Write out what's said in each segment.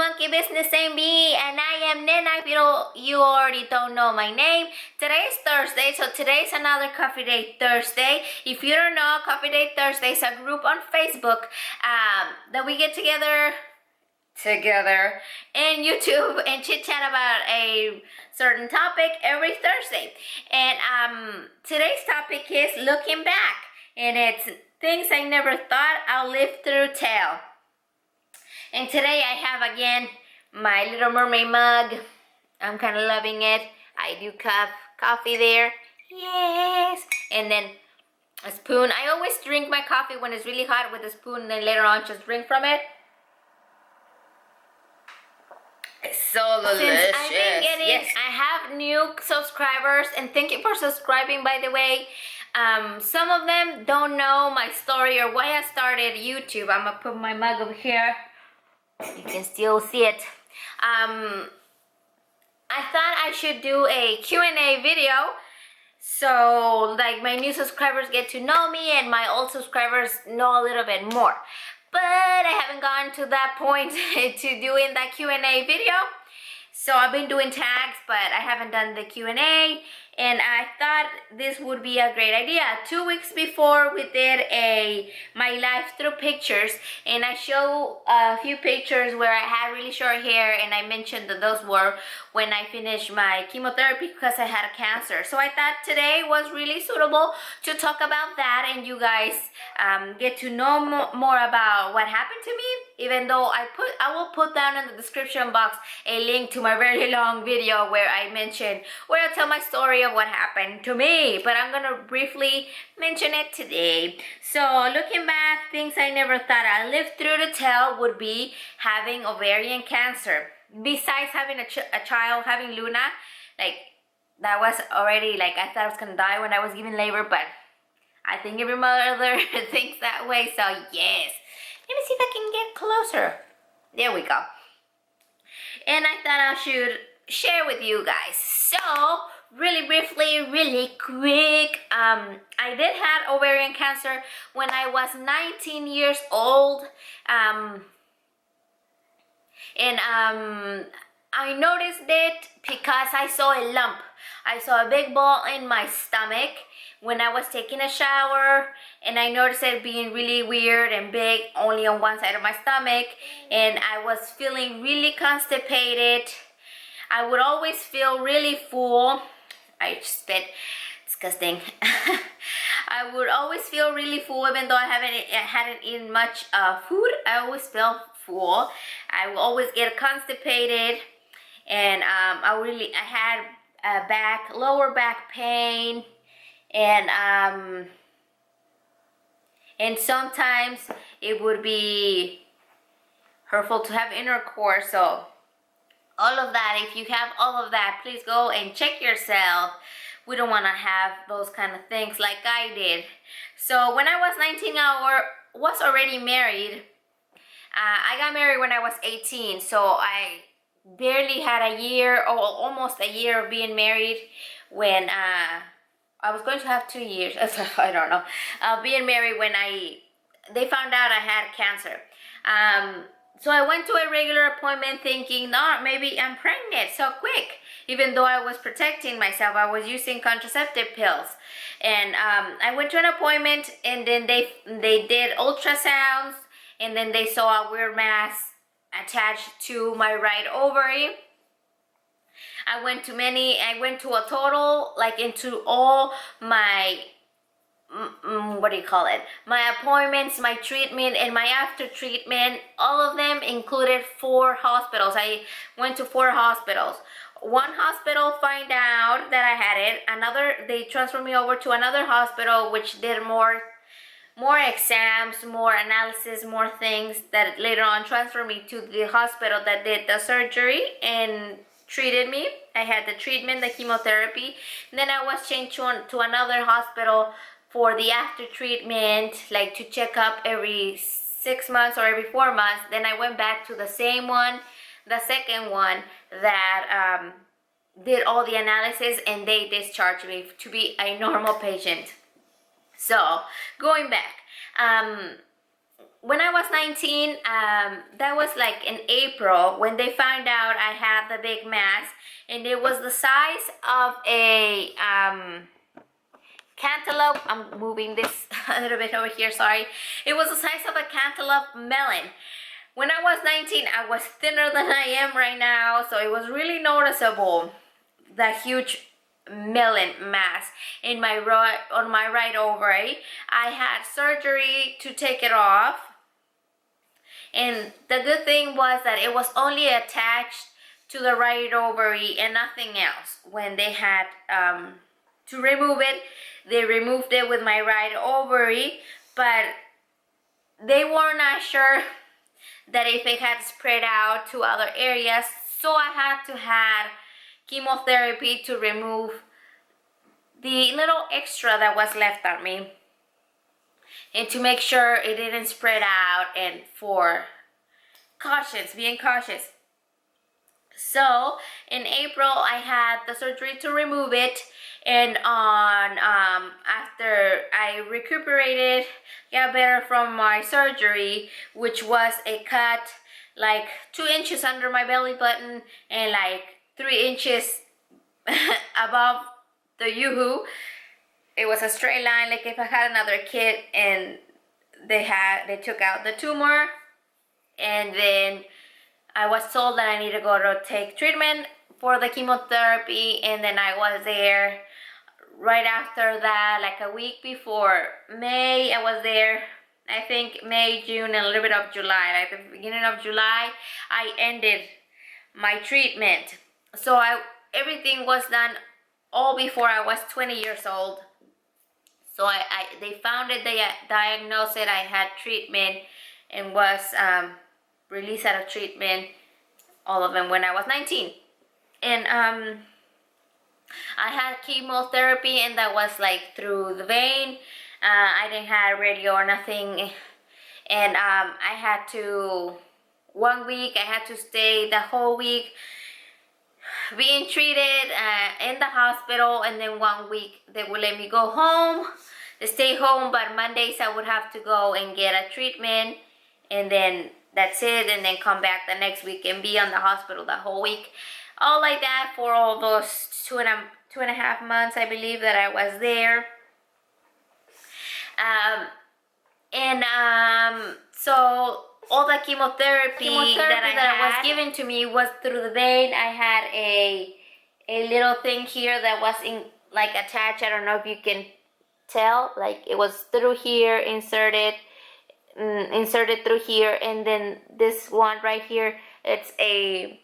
Monkey Business MB, and I am Nena. If you already don't know my name, today is Thursday, so today's another Coffee Date Thursday. If you don't know, Coffee Date Thursday is a group on Facebook that we get together in YouTube and chit-chat about a certain topic every Thursday. And today's topic is looking back, and it's things I never thought I'll live through tell. And today I have again my Little Mermaid mug. I'm kind of loving it. I do coffee there. Yes. And then a spoon. I always drink my coffee when it's really hot with a spoon, and then later on just drink from it. It's so delicious. Since I've been getting, I have new subscribers, and thank you for subscribing, by the way. Some of them don't know my story or why I started YouTube. I'm gonna put my mug over here. You can still see it. I thought I should do a Q&A video, so like my new subscribers get to know me and my old subscribers know a little bit more. But I haven't gotten to that point to doing that Q&A video. So I've been doing tags, but I haven't done the Q&A, and I thought this would be a great idea. 2 weeks before, we did my life through pictures, and I show a few pictures where I had really short hair, and I mentioned that those were when I finished my chemotherapy because I had a cancer. So I thought today was really suitable to talk about that, and you guys get to know more about what happened to me, even though I will put down in the description box a link to my very long video where I tell my story of what happened to me, but I'm gonna briefly mention it today. So looking back, things I never thought I'd live through to tell would be having ovarian cancer. Besides having a child, having Luna, like that was already like I thought I was gonna die when I was giving labor, but I think every mother thinks that way. So yes, let me see if I can get closer. There we go. And I thought I should share with you guys. So really briefly, really quick, I did have ovarian cancer when I was 19 years old, and I noticed it because I saw a lump. I saw a big ball in my stomach when I was taking a shower, and I noticed it being really weird and big only on one side of my stomach, and I was feeling really constipated. I would always feel really full. I spit, disgusting. I would always feel really full even though I hadn't eaten much food. I always felt full. I would always get constipated, and I had lower back pain, and sometimes it would be hurtful to have intercourse. So all of that, if you have all of that, please go and check yourself. We don't want to have those kind of things like I did. So when I was 19, I was already married. I got married when I was 18, so I barely had a year or almost a year of being married when I was going to have 2 years. I don't know. Being married when they found out I had cancer. So I went to a regular appointment thinking, no, maybe I'm pregnant so quick. Even though I was protecting myself, I was using contraceptive pills. And I went to an appointment, and then they did ultrasounds, and then they saw a weird mass attached to my right ovary. I went to a total, like into all my my appointments, my treatment, and my after treatment, all of them included 4 hospitals. I went to 4 hospitals. One hospital found out that I had it. They transferred me over to another hospital which did more exams, more analysis, more things, that later on transferred me to the hospital that did the surgery and treated me. I had the treatment, the chemotherapy. Then I was changed to another hospital for the after treatment, like to check up every 6 months or every 4 months. Then I went back to the same one, the second one, that did all the analysis, and they discharged me to be a normal patient. So going back, when I was 19, that was like in April when they found out I had the big mass, and it was the size of a cantaloupe. I'm moving this a little bit over here, sorry. It was the size of a cantaloupe melon. When I was 19, I was thinner than I am right now, so it was really noticeable, the huge melon mass in my on my right ovary. I had surgery to take it off, and the good thing was that it was only attached to the right ovary and nothing else. When they had to remove it, they removed it with my right ovary, but they were not sure that if it had spread out to other areas, so I had to have chemotherapy to remove the little extra that was left on me, and to make sure it didn't spread out, and for being cautious. So in April I had the surgery to remove it, and on after I recuperated, got better from my surgery, which was a cut like 2 inches under my belly button and like 3 inches above the yoo-hoo. It was a straight line, like if I had another kid, and they took out the tumor, and then I was told that I need to go to take treatment for the chemotherapy, and then I was there right after that, like a week before May. I was there, I think May, June, and a little bit of July. Like the beginning of July, I ended my treatment. So everything was done all before I was 20 years old. So they found it, they diagnosed it, I had treatment, and was released out of treatment, all of them, when I was 19. And I had chemotherapy, and that was like through the vein. I didn't have radio or nothing. And I had to, 1 week, I had to stay the whole week being treated in the hospital, and then 1 week they would let me go home, stay home, but Mondays I would have to go and get a treatment, and then that's it, and then come back the next week and be on the hospital the whole week. All like that for all those two and a half months, I believe, that I was there. So all the chemotherapy that was given to me was through the vein. I had a little thing here that was like attached. I don't know if you can tell, like it was through here, inserted through here, and then this one right here, it's a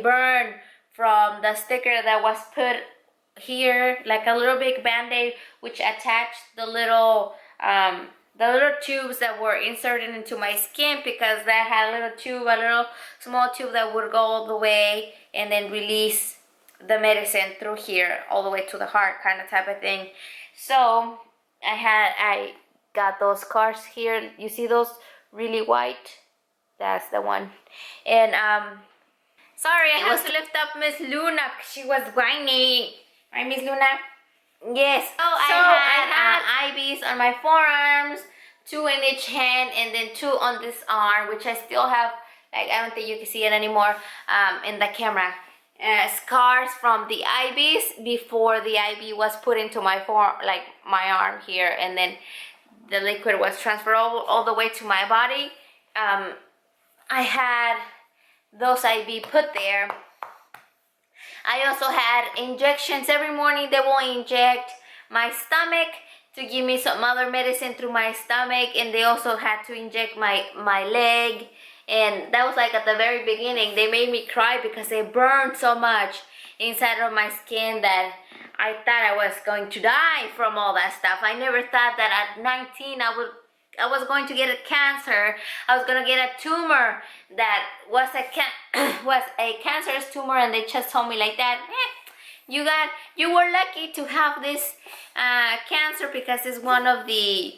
burn from the sticker that was put here, like a little big band-aid, which attached the little tubes that were inserted into my skin, because that had a little small tube that would go all the way and then release the medicine through here all the way to the heart, kind of type of thing. So I got those scars here. You see those really white? That's the one. And sorry, I have to lift up Miss Luna. She was whining. Right, Miss Luna? Yes. So I had IVs on my forearms, 2 in each hand, and then 2 on this arm, which I still have. Like, I don't think you can see it anymore in the camera. Scars from the IVs before the IV was put into my my arm here, and then the liquid was transferred all the way to my body. I had those IV put there. I also had injections every morning. They will inject my stomach to give me some other medicine through my stomach, and they also had to inject my leg. And that was like at the very beginning. They made me cry because they burned so much inside of my skin that I thought I was going to die from all that stuff. I never thought that at 19 I was going to get a cancer. I was going to get a tumor that was a cancerous tumor, and they just told me like that, you were lucky to have this cancer, because it's one of the,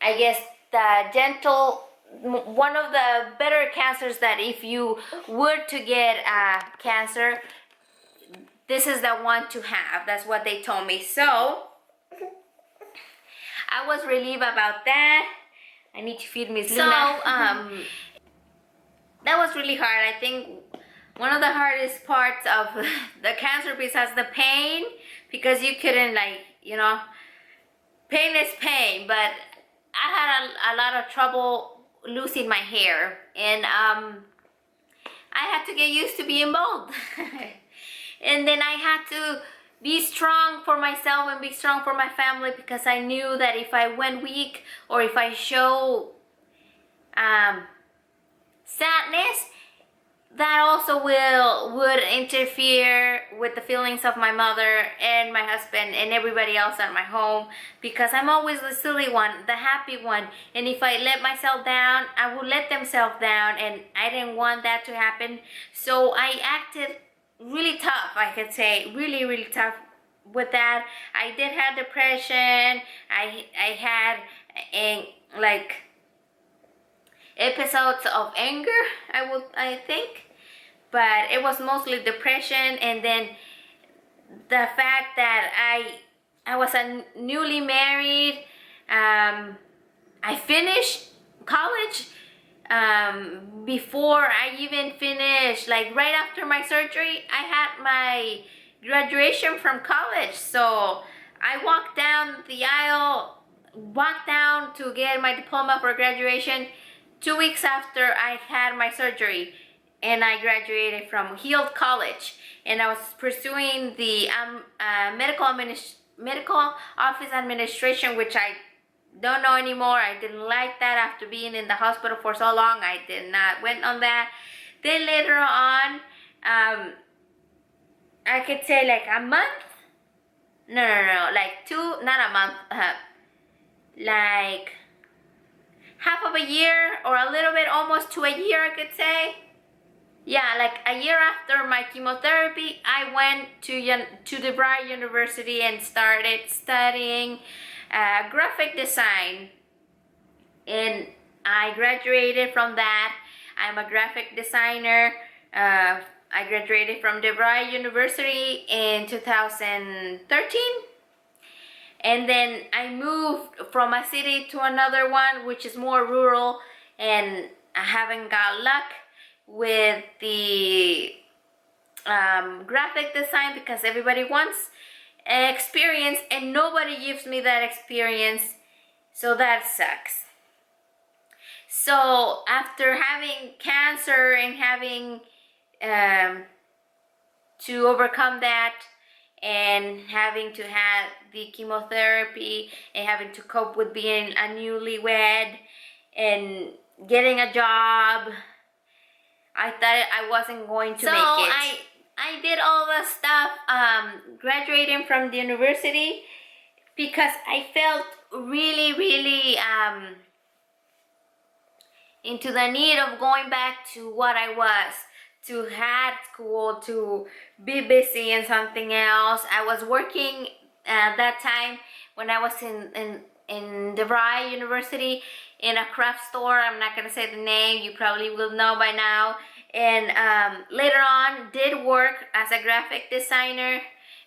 I guess, one of the better cancers, that if you were to get cancer, this is the one to have. That's what they told me. So I was relieved about that. I need to feed Miss Luna. So, that was really hard. I think one of the hardest parts of the cancer besides the pain, because you couldn't, like, you know, pain is pain, but I had a lot of trouble losing my hair, and I had to get used to being bald. And then I had to be strong for myself and be strong for my family, because I knew that if I went weak or if I show sadness, that also would interfere with the feelings of my mother and my husband and everybody else at my home, because I'm always the silly one, the happy one, and if I let myself down, I would let themselves down, and I didn't want that to happen. So I acted really tough, I could say, really tough with that. I did have depression. I had like episodes of anger, I think, but it was mostly depression. And then the fact that I was a newly married, I finished college before I even finished, like right after my surgery, I had my graduation from college. So I walked down the aisle, walked down to get my diploma for graduation 2 weeks after I had my surgery, and I graduated from Heald College, and I was pursuing the medical office administration, which I don't know anymore. I didn't like that after being in the hospital for so long. I did not went on that. Then later on, I could say like a month. No, like not a month. Like half of a year, or a little bit almost to a year, I could say. Yeah, like a year after my chemotherapy, I went to DeVry University and started studying graphic design, and I graduated from that. I'm a graphic designer. I graduated from DeVry University in 2013. And then I moved from a city to another one, which is more rural, and I haven't got luck with the graphic design, because everybody wants experience and nobody gives me that experience, so that sucks. So after having cancer and having to overcome that, and having to have the chemotherapy, and having to cope with being a newlywed and getting a job, I thought I wasn't going to make it. I did all the stuff, graduating from the university, because I felt really into the need of going back to what I was, to have school, to be busy in something else. I was working at that time when I was in DeVry University in a craft store. I'm not gonna say the name, you probably will know by now. And later on did work as a graphic designer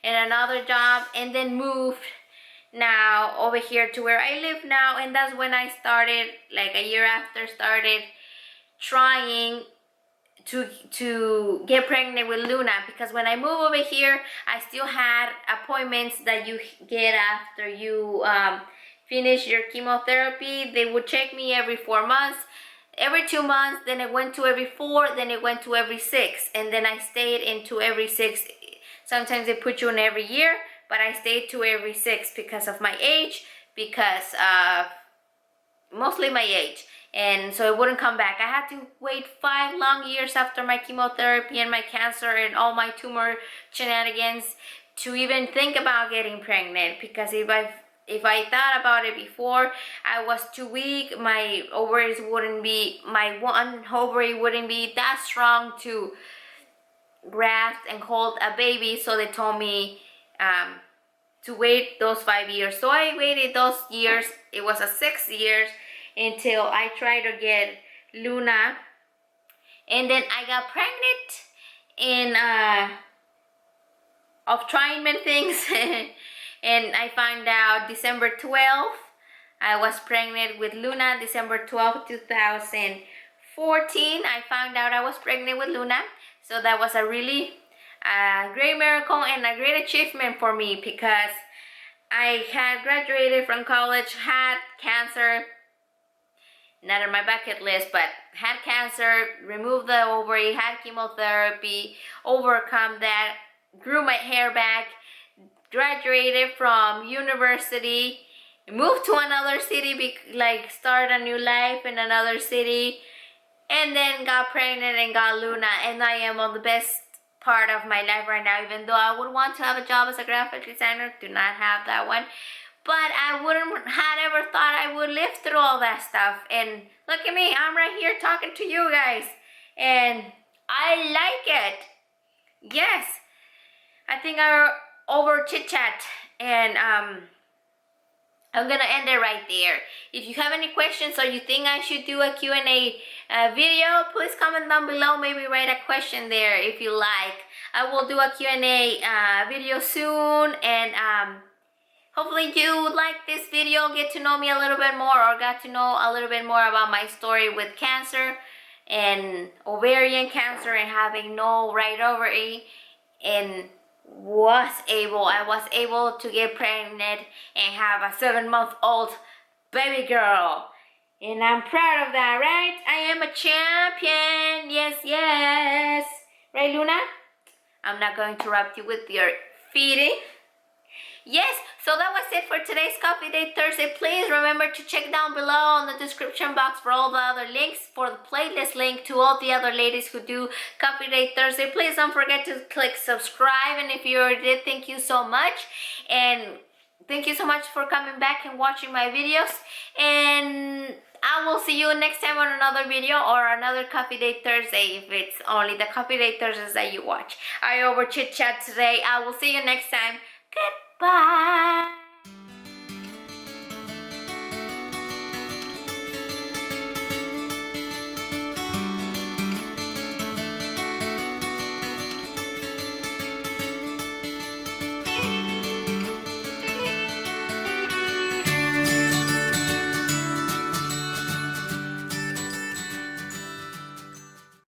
in another job, and then moved now over here to where I live now. And that's when I started, like a year after, started trying to get pregnant with Luna, because when I moved over here, I still had appointments that you get after you finish your chemotherapy. They would check me every 4 months, every 2 months, then it went to every 4, then it went to every 6, and then I stayed into every 6. Sometimes they put you in every year, but I stayed to every 6 because of my age, because of mostly my age. And so it wouldn't come back. I had to wait 5 long years after my chemotherapy and my cancer and all my tumor shenanigans to even think about getting pregnant, because if I thought about it before, I was too weak. My ovaries wouldn't be, my one ovary wouldn't be that strong to grasp and hold a baby. So they told me to wait those 5 years. So I waited those years. It was a 6 years until I tried to get Luna, and then I got pregnant in of trying many things and I found out December 12th I was pregnant with Luna December 12, 2014. I found out I was pregnant with Luna. So that was a really great miracle and a great achievement for me, because I had graduated from college, had cancer, not on my bucket list, but had cancer, removed the ovary, had chemotherapy, overcome that, grew my hair back, graduated from university, moved to another city, start a new life in another city, and then got pregnant and got Luna, and I am on the best part of my life right now, even though I would want to have a job as a graphic designer, do not have that one. But I wouldn't had ever thought I would live through all that stuff. And look at me, I'm right here talking to you guys. And I like it. Yes. I think I'm over chit-chat. And I'm gonna end it right there. If you have any questions or you think I should do a Q&A video, please comment down below. Maybe write a question there if you like. I will do a Q&A video soon. And hopefully you like this video, get to know me a little bit more, or got to know a little bit more about my story with cancer and ovarian cancer and having no right ovary, and I was able to get pregnant and have a 7-month-old baby girl. And I'm proud of that, right? I am a champion. Yes, yes. Right, Luna? I'm not going to interrupt you with your feeding. Yes, so that was it for today's Coffee Date Thursday. Please remember to check down below on the description box for all the other links, for the playlist link to all the other ladies who do Coffee Date Thursday. Please don't forget to click subscribe, and if you already did, thank you so much. And thank you so much for coming back and watching my videos. And I will see you next time on another video or another Coffee Date Thursday, if it's only the Coffee Date Thursdays that you watch. I over chit chat today. I will see you next time.